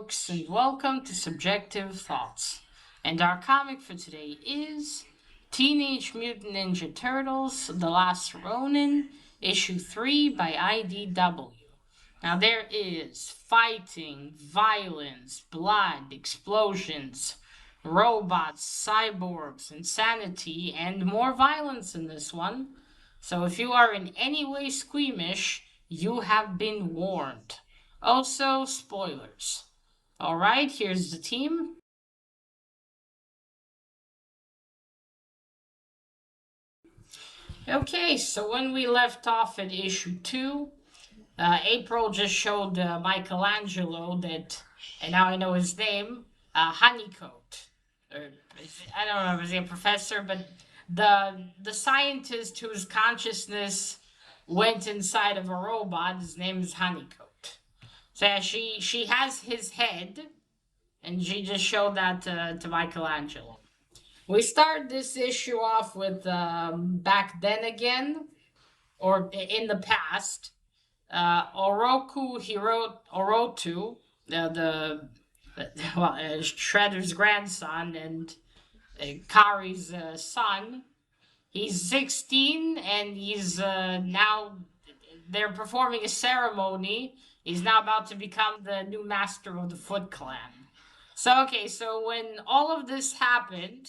folks, and welcome to Subjective Thoughts. And our comic for today is Teenage Mutant Ninja Turtles: The Last Ronin, Issue 3 by IDW. Now, there is fighting, violence, blood, explosions, robots, cyborgs, insanity, and more violence in this one. So, if you are in any way squeamish, you have been warned. Also, spoilers. Alright, here's the team. Okay, so when we left off at issue 2, April just showed Michelangelo that, and now I know his name, Honeycoat. Or, I don't know, is he a professor? But the scientist whose consciousness went inside of a robot, his name is Honeycoat. So yeah, she has his head, and she just showed that to Michelangelo. We start this issue off with back then again, or in the past. Orotu, Shredder's grandson and Kari's son. He's 16, and he's now they're performing a ceremony. He's now about to become the new master of the Foot Clan. So when all of this happened,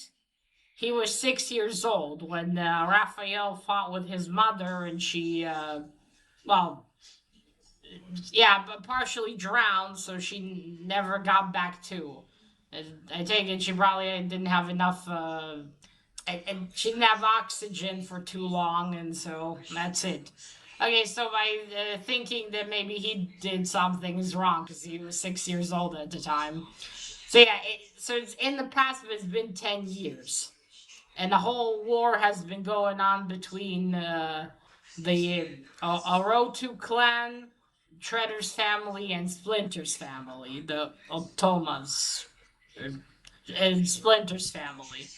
he was 6 years old when Raphael fought with his mother, and she, well, yeah, but partially drowned, so she never got back to. I take it she probably didn't have enough, and she didn't have oxygen for too long, and so that's it. Okay, so by thinking that maybe he did some things wrong because he was 6 years old at the time. So yeah, so it's in the past, but it's been 10 years. And the whole war has been going on between the Orotu clan, Shredder's family, and Splinter's family, the Otomas, and Splinter's family.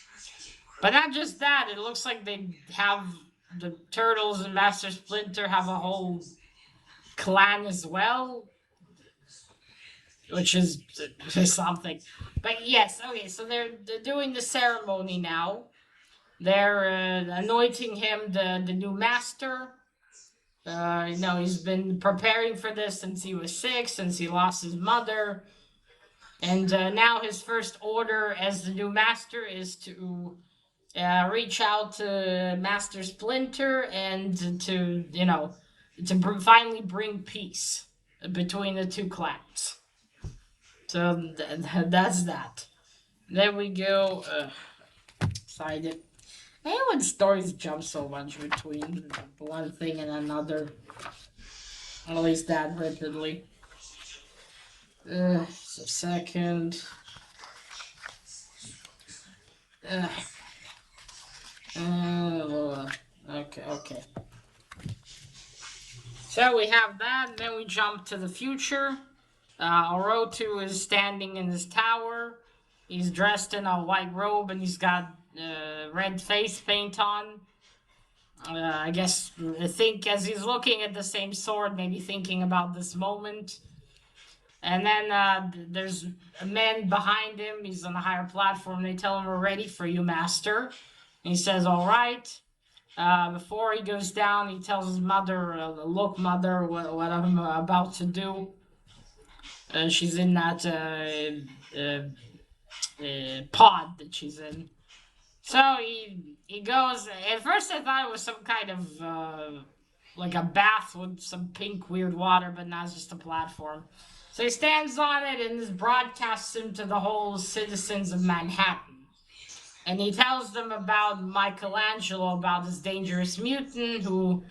But not just that, it looks like they have the Turtles and Master Splinter have a whole clan as well, which is something. But yes, okay, so they're doing the ceremony now. They're anointing him the new master. He's been preparing for this since he was 6, since he lost his mother. And now his first order as the new master is to reach out to Master Splinter and to finally bring peace between the two clans. So that's that. Then we go. Sorry, I hate when stories jump so much between one thing and another. At least that rapidly. Just a second. Okay. So we have that, then we jump to the future. Orotu is standing in his tower. He's dressed in a white robe and he's got red face paint on. I guess I think as he's looking at the same sword, maybe thinking about this moment. And then there's a man behind him. He's on a higher platform. They tell him, "We're ready for you, master." And he says, "All right." Before he goes down, he tells his mother, "Look, mother, what I'm about to do." She's in that pod that she's in. So he goes. At first, I thought it was some kind of like a bath with some pink weird water, but now it's just a platform. So he stands on it and this broadcasts him to the whole citizens of Manhattan. And he tells them about Michelangelo, about this dangerous mutant who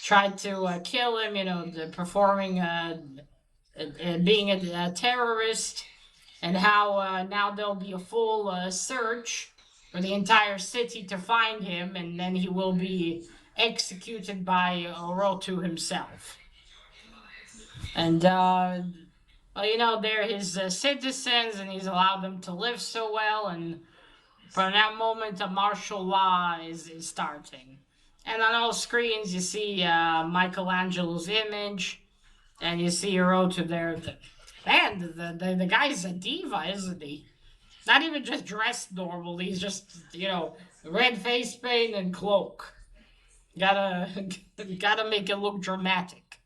tried to kill him, performing, being a terrorist, and how now there'll be a full search for the entire city to find him, and then he will be executed by Orotu himself. And, they're his citizens, and he's allowed them to live so well, and from that moment, a martial law is starting. And on all screens, you see Michelangelo's image, and you see Orotu there. Man, the guy's a diva, isn't he? Not even just dressed normally. He's just, red face paint and cloak. Gotta gotta make it look dramatic.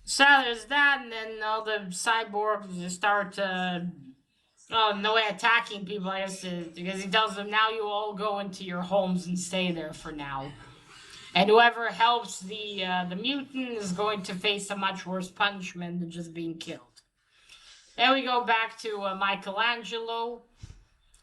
So there's that, and then all the cyborgs just start oh, no way attacking people, I guess, because he tells them now you all go into your homes and stay there for now. And whoever helps the mutant is going to face a much worse punishment than just being killed. Then we go back to Michelangelo.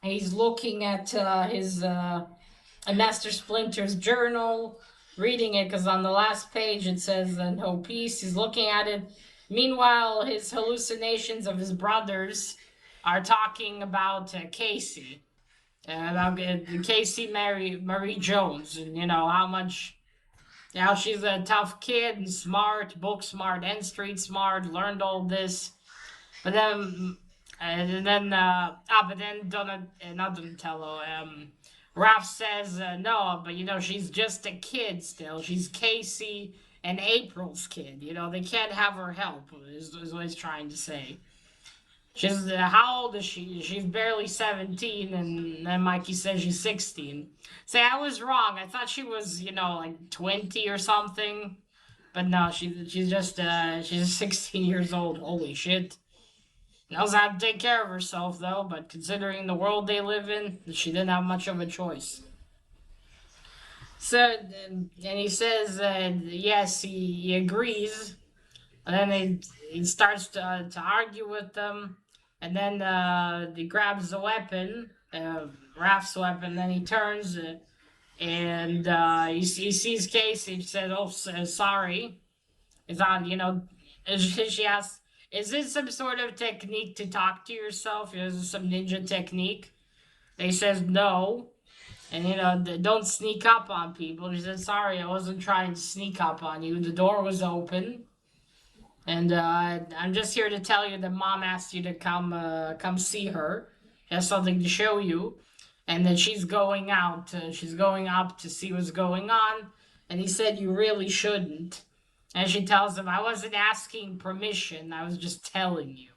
He's looking at his Master Splinter's journal, reading it because on the last page it says no peace. He's looking at it. Meanwhile, his hallucinations of his brothers are talking about Casey. About Casey Marie Jones, and how much she's a tough kid and smart, book smart and street smart, learned all this. But then, but then not Donatello. Raph says no, but she's just a kid still. She's Casey and April's kid. They can't have her help. Is what he's trying to say. She's how old is she? She's barely 17, and then Mikey says she's 16. Say I was wrong. I thought she was like 20 or something, but no, she's just she's 16 years old. Holy shit. Knows how to take care of herself, though, but considering the world they live in, she didn't have much of a choice. So, and he says, yes, he agrees. And then he starts to argue with them. And then he grabs the weapon, Raph's weapon, then he turns and he sees Casey. He says, oh, sorry. It's on, she asks, is this some sort of technique to talk to yourself? Is this some ninja technique? They says no. And, don't sneak up on people. She said, sorry, I wasn't trying to sneak up on you. The door was open. And I'm just here to tell you that Mom asked you to come see her. She has something to show you. And then she's going out. She's going up to see what's going on. And he said, you really shouldn't. And she tells him, I wasn't asking permission, I was just telling you.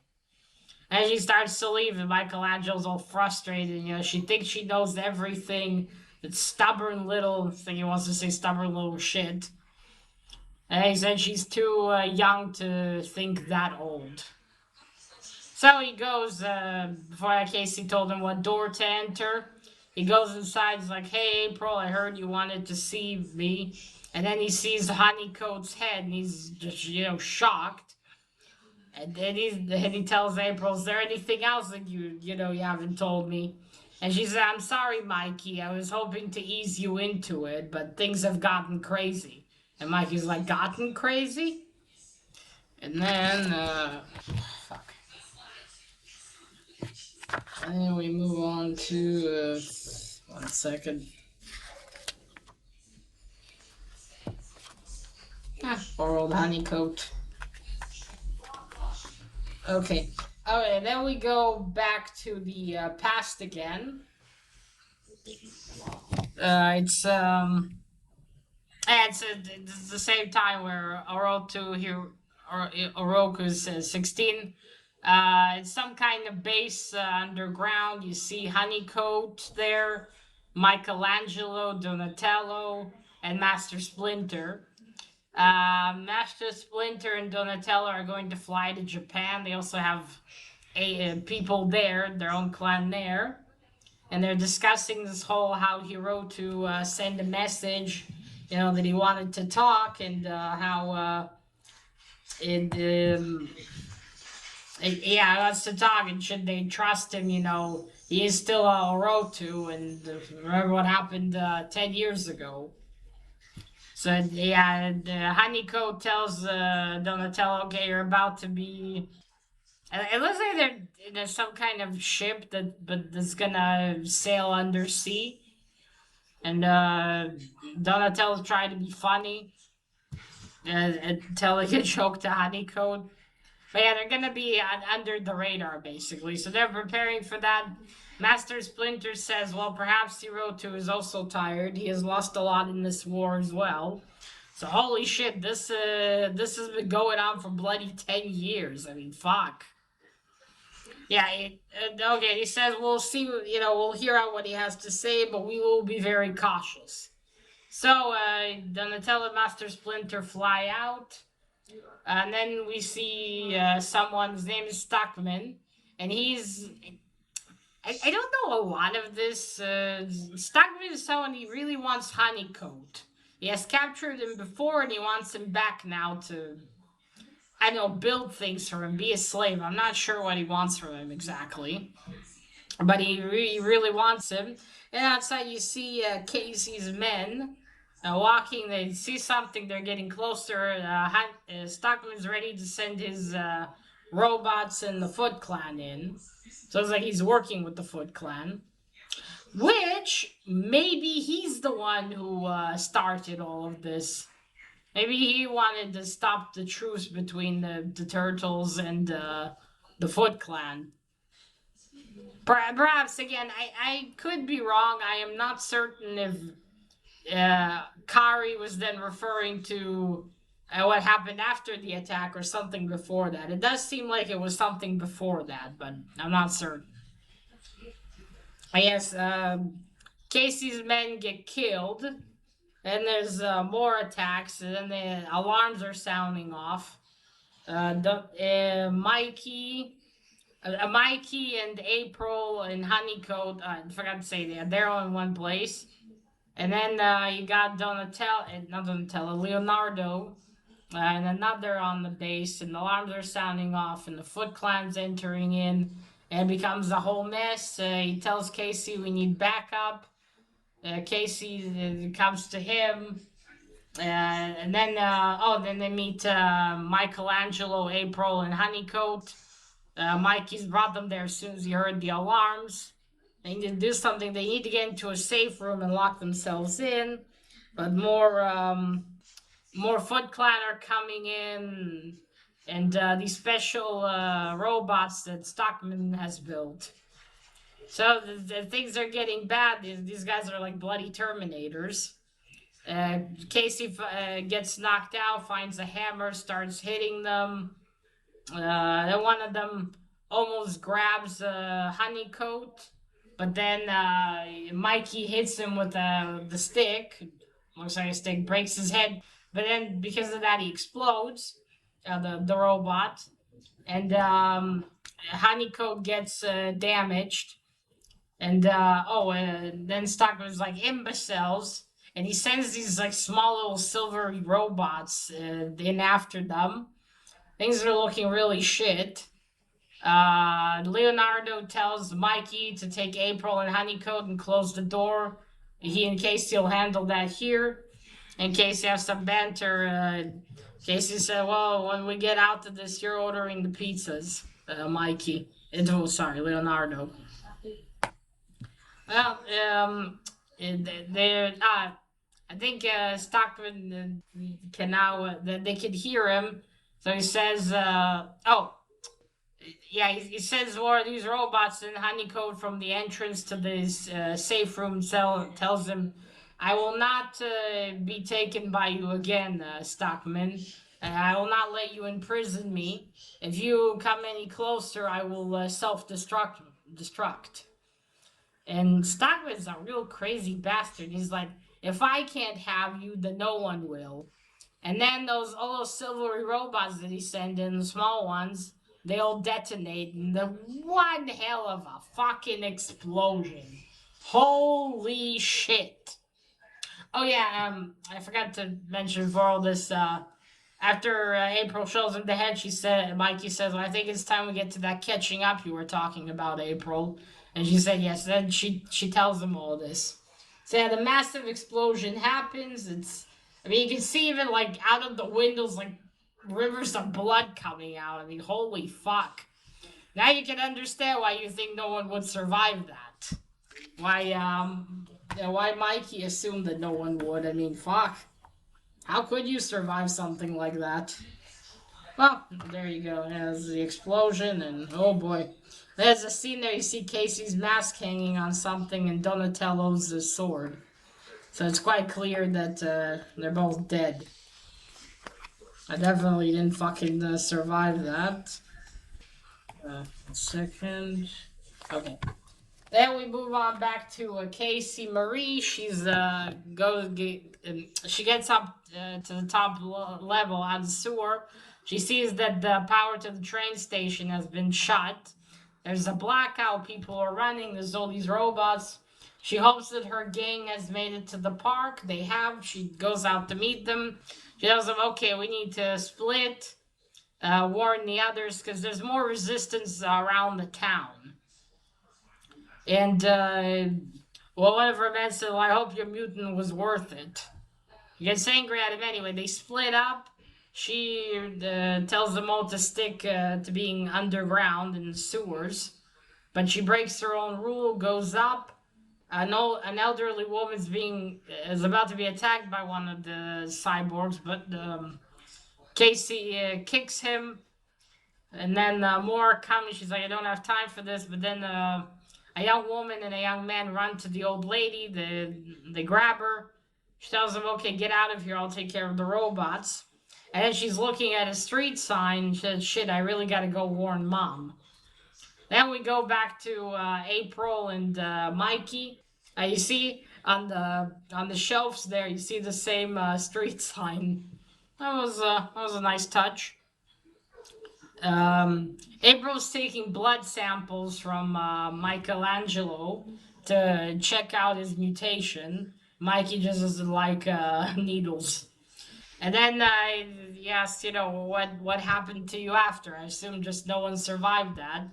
And she starts to leave, and Michelangelo's all frustrated. She thinks she knows everything. That stubborn little thing, he wants to say stubborn little shit. And he said she's too young to think that old. So he goes, before Casey told him what door to enter. He goes inside, he's like, hey, April, I heard you wanted to see me. And then he sees Honeycoat's head, and he's just, shocked. And then he tells April, is there anything else that you haven't told me? And she said, I'm sorry, Mikey. I was hoping to ease you into it, but things have gotten crazy. And Mikey's like, gotten crazy? And then, fuck. And then we move on to, 1 second. Poor old Honeycoat. Okay. Alright, then we go back to the past again. It's the same time where Oroku's 16. It's some kind of base underground. You see Honeycoat there, Michelangelo, Donatello, and Master Splinter. Master Splinter and Donatello are going to fly to Japan. They also have people there, their own clan there. And they're discussing this whole how he wrote to send a message, that he wanted to talk, and how he wants to talk, and should they trust him, he is still Orotu, and remember what happened 10 years ago. So, Honeycoat tells Donatello, okay, you're about to be... It looks like they're in some kind of ship that's gonna sail undersea. And Donatello's trying to be funny. And telling a joke to Honeycoat. But yeah, they're gonna be under the radar, basically. So they're preparing for that. Master Splinter says, well, perhaps Hiroto is also tired. He has lost a lot in this war as well. So holy shit, this has been going on for bloody 10 years. I mean, fuck. Yeah. Okay. He says we'll see. We'll hear out what he has to say, but we will be very cautious. So Donatello and Master Splinter fly out, and then we see someone. His name is Stockman, and he's. I don't know a lot of this. Stockman is someone he really wants Honeycoat. He has captured him before, and he wants him back now to, I don't know, build things for him, be a slave. I'm not sure what he wants from him exactly, but he really wants him. And outside, you see Casey's men walking. They see something. They're getting closer. Stockman's ready to send his robots and the Foot Clan in. So it's like he's working with the Foot Clan. Which, maybe he's the one who started all of this. Maybe he wanted to stop the truce between the Turtles and the Foot Clan. Perhaps, again, I could be wrong. I am not certain if Kari was then referring to what happened after the attack or something before that. It does seem like it was something before that, but I'm not certain. I guess Casey's men get killed, and there's more attacks, and then the alarms are sounding off. Mikey and April and Honeycoat, I forgot to say that, they're all in one place. And then you got Leonardo, and another on the base, and the alarms are sounding off, and the Foot Clan's entering in, and it becomes a whole mess. He tells Casey we need backup. Casey comes to him, and then then they meet Michelangelo, April, and Honeycoat. Mikey's brought them there as soon as he heard the alarms. They need to do something. They need to get into a safe room and lock themselves in. But more Foot Clan are coming in, and these special robots that Stockman has built. So the things are getting bad. These guys are like bloody Terminators. Casey gets knocked out, finds a hammer, starts hitting them. Then one of them almost grabs Honeycoat, but then Mikey hits him with the stick. Looks like a stick, breaks his head. But then because of that, he explodes, the robot, and Honeycoat gets damaged. And then Stockman's like imbeciles, and he sends these like small little silvery robots in after them. Things are looking really shit. Leonardo tells Mikey to take April and Honeycoat and close the door. He and Casey will handle that here. In case you have some banter, Casey said, well, when we get out of this, you're ordering the pizzas, Mikey. Sorry, Leonardo. Well, I think Stockman can now, they can hear him. So he says, he sends one of these robots in Honeycoat from the entrance to this safe room cell, tells him, I will not be taken by you again, Stockman. I will not let you imprison me. If you come any closer, I will self-destruct. And Stockman's a real crazy bastard. He's like, if I can't have you, then no one will. And then all those silvery robots that he sent in, the small ones, they all detonate, and the one hell of a fucking explosion. Holy shit. Oh yeah, I forgot to mention for all this, after April shows him the head, Mikey says, well, I think it's time we get to that catching up you were talking about, April. And she said yes. Then she tells him all this. So yeah, the massive explosion happens. You can see even like out of the windows, like rivers of blood coming out. I mean, holy fuck. Now you can understand why you think no one would survive that. Why Mikey assumed that no one would. I mean, fuck. How could you survive something like that? Well, there you go. There's the explosion, and oh boy. There's a scene there, you see Casey's mask hanging on something and Donatello's sword. So it's quite clear that they're both dead. I definitely didn't fucking survive that. A second. Okay. Then we move on back to Casey Marie. She's she gets up to the top level on the sewer. She sees that the power to the train station has been shut. There's a blackout. People are running. There's all these robots. She hopes that her gang has made it to the park. They have. She goes out to meet them. She tells them, "Okay, we need to split, warn the others because there's more resistance around the town." And well, one of her men said, "Well, I hope your mutant was worth it." He gets angry at him anyway. They split up. She tells them all to stick to being underground in the sewers, but she breaks her own rule, goes up. An elderly woman's being is about to be attacked by one of the cyborgs, but Casey kicks him, and then more coming. She's like, "I don't have time for this." But then a young woman and a young man run to the old lady. They grab her. She tells them, "Okay, get out of here. I'll take care of the robots." And then she's looking at a street sign. And she says, "Shit, I really got to go warn mom." Then we go back to April and Mikey. You see on the shelves there, you see the same street sign. That was a nice touch. April's taking blood samples from Michelangelo to check out his mutation. Mikey just doesn't like needles. And then he asked, what happened to you after? I assume just no one survived that.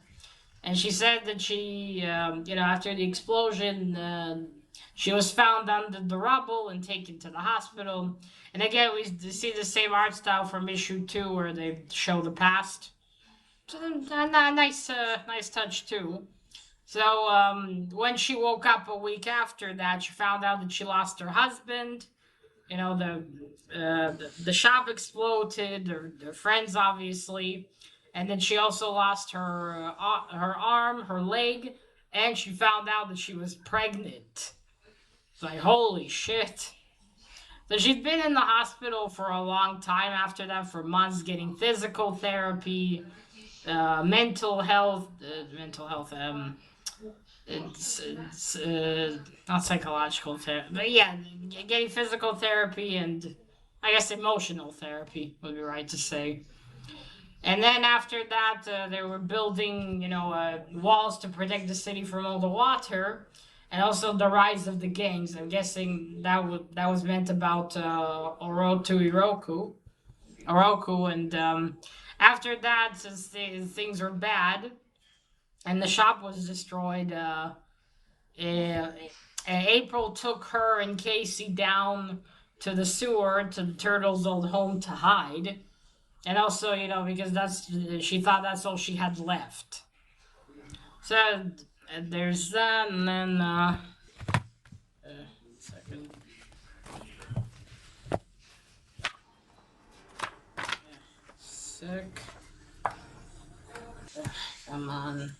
And she said that she, after the explosion, she was found under the rubble and taken to the hospital. And again, we see the same art style from issue 2 where they show the past. A nice touch too. So when she woke up a week after that, she found out that she lost her husband. You know, the shop exploded. Her friends, obviously, and then she also lost her arm, her leg, and she found out that she was pregnant. It's like holy shit. So she'd been in the hospital for a long time after that, for months, getting physical therapy, mental health. It's not psychological therapy, but yeah, getting physical therapy and I guess emotional therapy would be right to say. And then after that, they were building, walls to protect the city from all the water, and also the rise of the gangs. I'm guessing that was meant about Oroku, and after that, since things were bad, and the shop was destroyed. Uh, April took her and Casey down to the sewer to the turtle's old home to hide, and also because she thought that's all she had left. So there's that, and then second. Sick. Come on,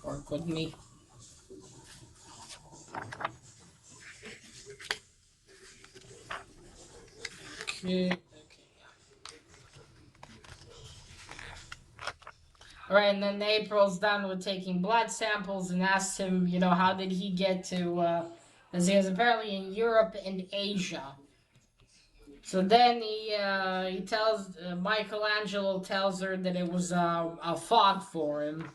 work with me. Okay. All right, and then April's done with taking blood samples and asks him, how did he get to? Because he was apparently in Europe and Asia. So then he tells Michelangelo tells her that it was a fog for him.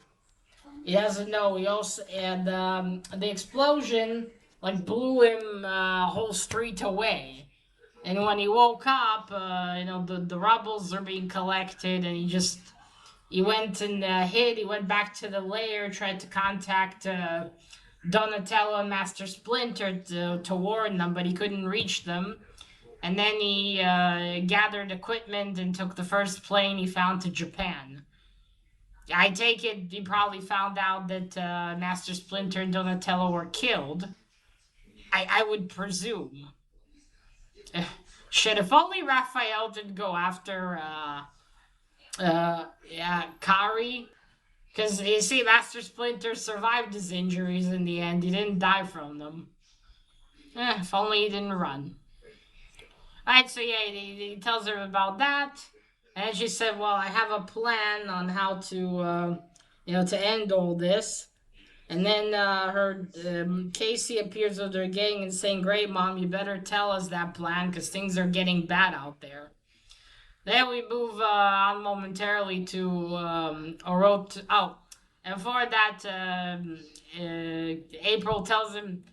He doesn't know. He also and the explosion like blew him a whole street away. And when he woke up, the rubbles are being collected, and he went and hid. He went back to the lair, tried to contact Donatello and Master Splinter to warn them, but he couldn't reach them. And then he gathered equipment and took the first plane he found to Japan. I take it he probably found out that Master Splinter and Donatello were killed. I would presume. Shit, if only Raphael didn't go after Kari. Because you see, Master Splinter survived his injuries in the end. He didn't die from them. If only he didn't run. Alright, so yeah, he tells her about that. And she said, well, I have a plan on how to, to end all this. And then her Casey appears with her gang and saying, "Great, mom, you better tell us that plan because things are getting bad out there." Then we move on momentarily to Oroto. Oh, and for that, April tells him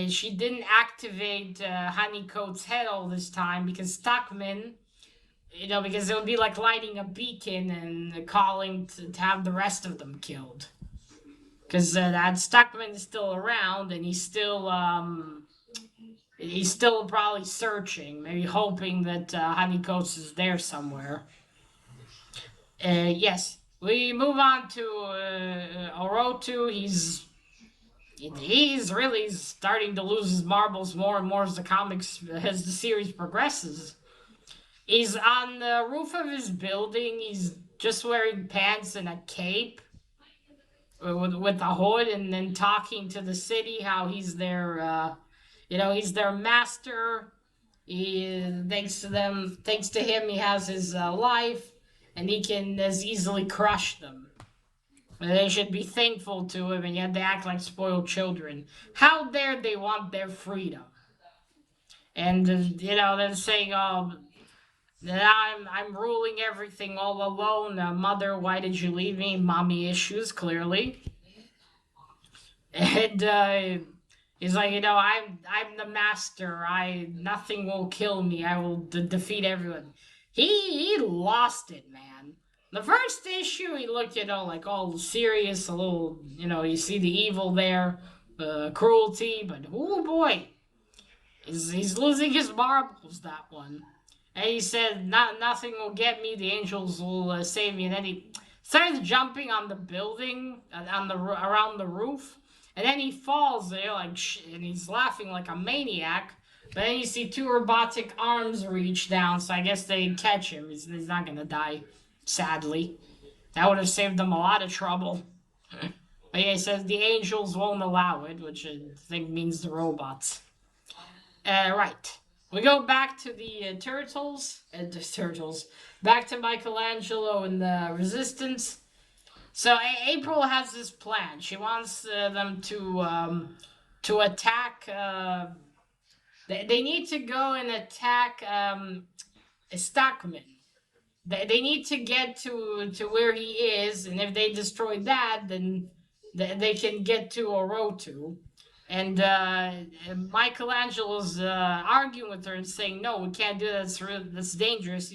she didn't activate Honeycoat's head all this time because Stockman, because it would be like lighting a beacon and calling to have the rest of them killed. Because that Stockman is still around and he's still probably searching, maybe hoping that Honeycoats is there somewhere. Yes, we move on to Orotu. He's really starting to lose his marbles more and more as the series progresses. He's on the roof of his building. He's just wearing pants and a cape with a hood, and then talking to the city how he's he's their master. Thanks to him, he has his life, and he can as easily crush them. They should be thankful to him, and yet they act like spoiled children. How dare they want their freedom? And they're saying, "Oh, that I'm ruling everything all alone. Mother, why did you leave me? Mommy issues, clearly." And he's like, I'm the master. Nothing will kill me. I will defeat everyone. He lost it, man. The first issue, he looked, like all serious, a little, you see the evil there, cruelty, but oh boy, he's losing his marbles, that one. And he said, nothing will get me. The angels will save me. And then he starts jumping on the building, around the roof. And then he falls there, and he's laughing like a maniac. But then you see two robotic arms reach down, so I guess they catch him. He's not gonna die, sadly. That would have saved them a lot of trouble. But yeah, he says the angels won't allow it, which I think means the robots. Right. We go back to the turtles. The turtles. Back to Michelangelo and the Resistance. So April has this plan. She wants them to attack. They need to go and attack Stockman. They need to get to where he is, and if they destroy that, then they can get to Orotu. And Michelangelo's arguing with her and saying, "No, we can't do that. That's dangerous."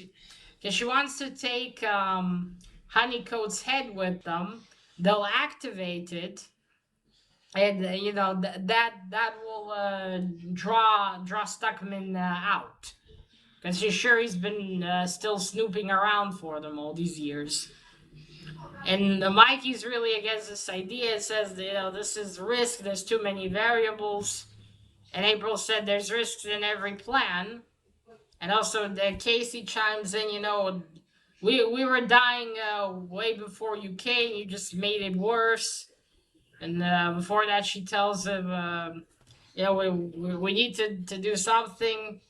Because she wants to take Honeycoat's head with them. They'll activate it, and that will draw Stuckman out. Because she's sure he's been still snooping around for them all these years. And Mikey's really against this idea. It says, this is risk. There's too many variables. And April said there's risks in every plan. And also, Casey chimes in, we were dying way before you came. You just made it worse. And before that, she tells him, we need to do something.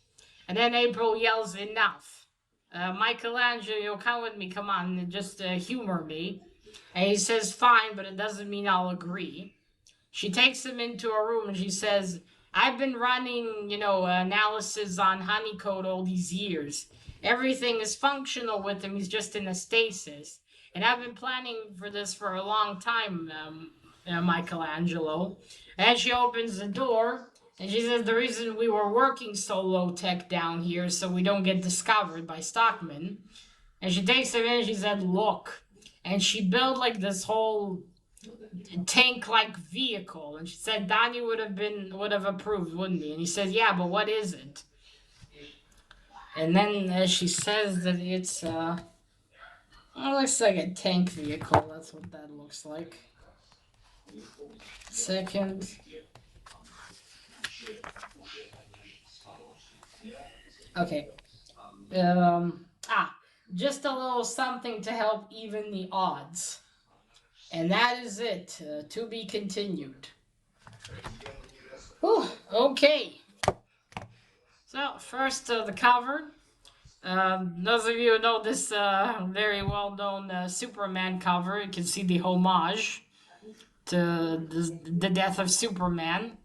And then April yells, "Enough. Michelangelo, come with me. Come on, just humor me." And he says, "Fine, but it doesn't mean I'll agree." She takes him into a room and she says, "I've been running, analysis on Honeycode all these years. Everything is functional with him. He's just in a stasis. And I've been planning for this for a long time, Michelangelo." And she opens the door and she says, "The reason we were working so low tech down here so we don't get discovered by Stockman." And she takes him in and she said, "Look." And she built like this whole tank-like vehicle. And she said Donnie would have approved, wouldn't he? And he said, "Yeah, but what is it?" And then she says that it's it looks like a tank vehicle. That's what that looks like. Second. Okay. Just a little something to help even the odds. And that is it. To be continued. Whew, okay. So first, the cover. Those of you who know this very well-known Superman cover, you can see the homage to the death of Superman.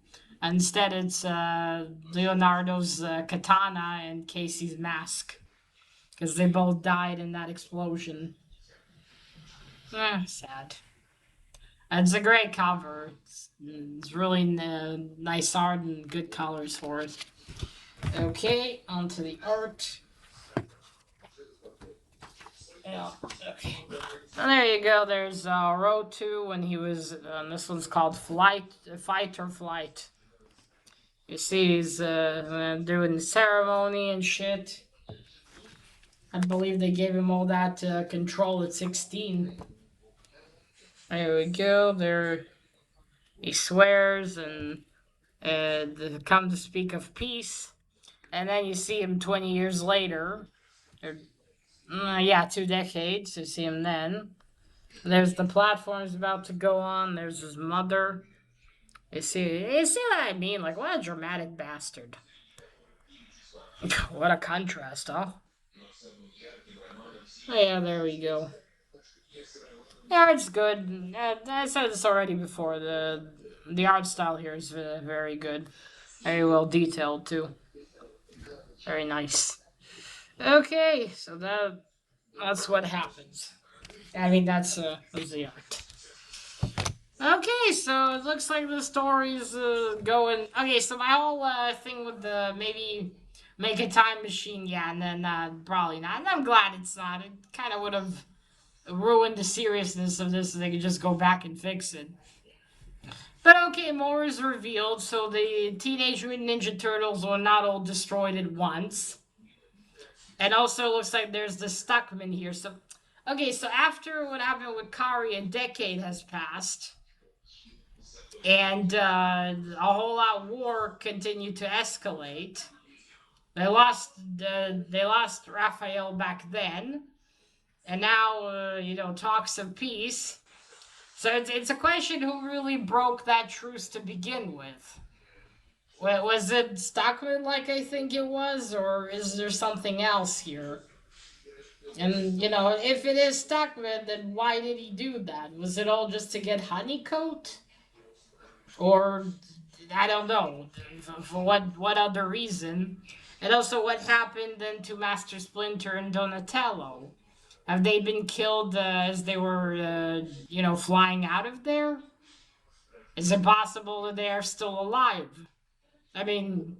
Instead, it's Leonardo's katana and Casey's mask, because they both died in that explosion. Sad. It's a great cover. It's really nice art and good colors for it. Okay, onto the art. Yeah, okay. And there you go. There's row 2 when he was. This one's called Fight or Flight. You see, he's doing the ceremony and shit. I believe they gave him all that control at 16. There we go. There, he swears and come to speak of peace. And then you see him 20 years later. Or, yeah, 2 decades. You see him then. There's the platforms about to go on. There's his mother. You see what I mean? Like, what a dramatic bastard. What a contrast, huh? Yeah, there we go. Yeah, it's good. I said this already before. The art style here is very good. Very well detailed, too. Very nice. Okay, so that's what happens. I mean, that's the art. Okay, so it looks like the story's going. Okay, so my whole thing with the maybe make a time machine, yeah, and then probably not. And I'm glad it's not. It kind of would have ruined the seriousness of this if they could just go back and fix it. But okay, more is revealed. So the Teenage Mutant Ninja Turtles were not all destroyed at once. And also looks like there's the Stuckman here. So, okay, so after what happened with Kari, a decade has passed. And a whole lot war continued to escalate. They lost Raphael back then, and now talks of peace. So it's a question who really broke that truce to begin with. Was it Stockman, like I think it was, or is there something else here? And if it is Stockman, then why did he do that? Was it all just to get Honeycoat? Or I don't know for what other reason, and also what happened then to Master Splinter and Donatello. Have they been killed as they were, flying out of there? Is it possible that they are still alive? I mean,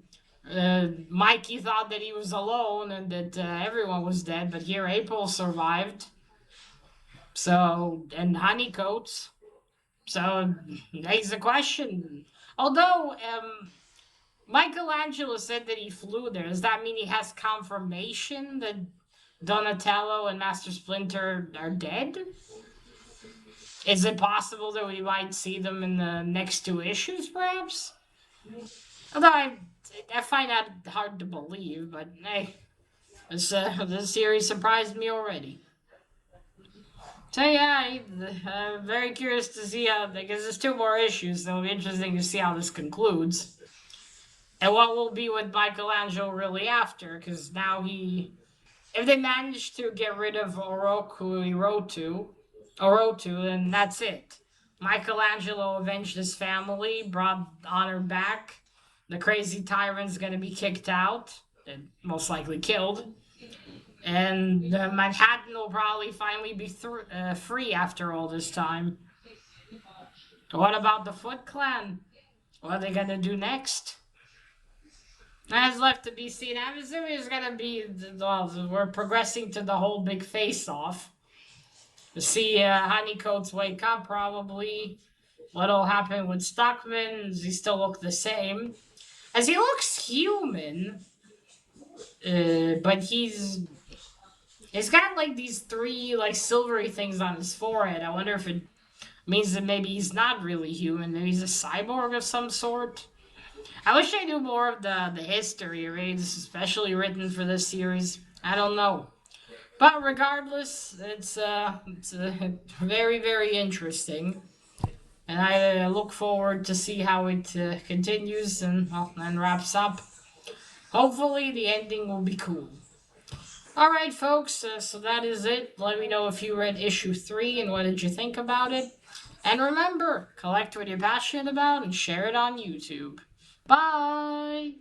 Mikey thought that he was alone and that everyone was dead, but here April survived. So, and Honeycoats. So, that's the question. Although, Michelangelo said that he flew there. Does that mean he has confirmation that Donatello and Master Splinter are dead? Is it possible that we might see them in the next 2 issues, perhaps? Although I find that hard to believe, but hey, this series surprised me already. So yeah, I'm very curious to see how, because there's 2 more issues, so it'll be interesting to see how this concludes. And what will be with Michelangelo really after, because now if they manage to get rid of Orotu, then that's it. Michelangelo avenged his family, brought honor back. The crazy tyrant's gonna be kicked out, and most likely killed. And Manhattan will probably finally be free after all this time. What about the Foot Clan? What are they gonna do next? That's left to be seen. I'm assuming it's gonna be, well, we're progressing to the whole big face-off. To see Honeycoats wake up, probably. What'll happen with Stockman? Does he still look the same? As he looks human, but he's got like these 3 like silvery things on his forehead. I wonder if it means that maybe he's not really human. Maybe he's a cyborg of some sort. I wish I knew more of the history, right? Especially written for this series. I don't know. But regardless, it's very, very interesting. And I look forward to see how it continues and wraps up. Hopefully, the ending will be cool. Alright, folks, so that is it. Let me know if you read issue 3 and what did you think about it. And remember, collect what you're passionate about and share it on YouTube. Bye!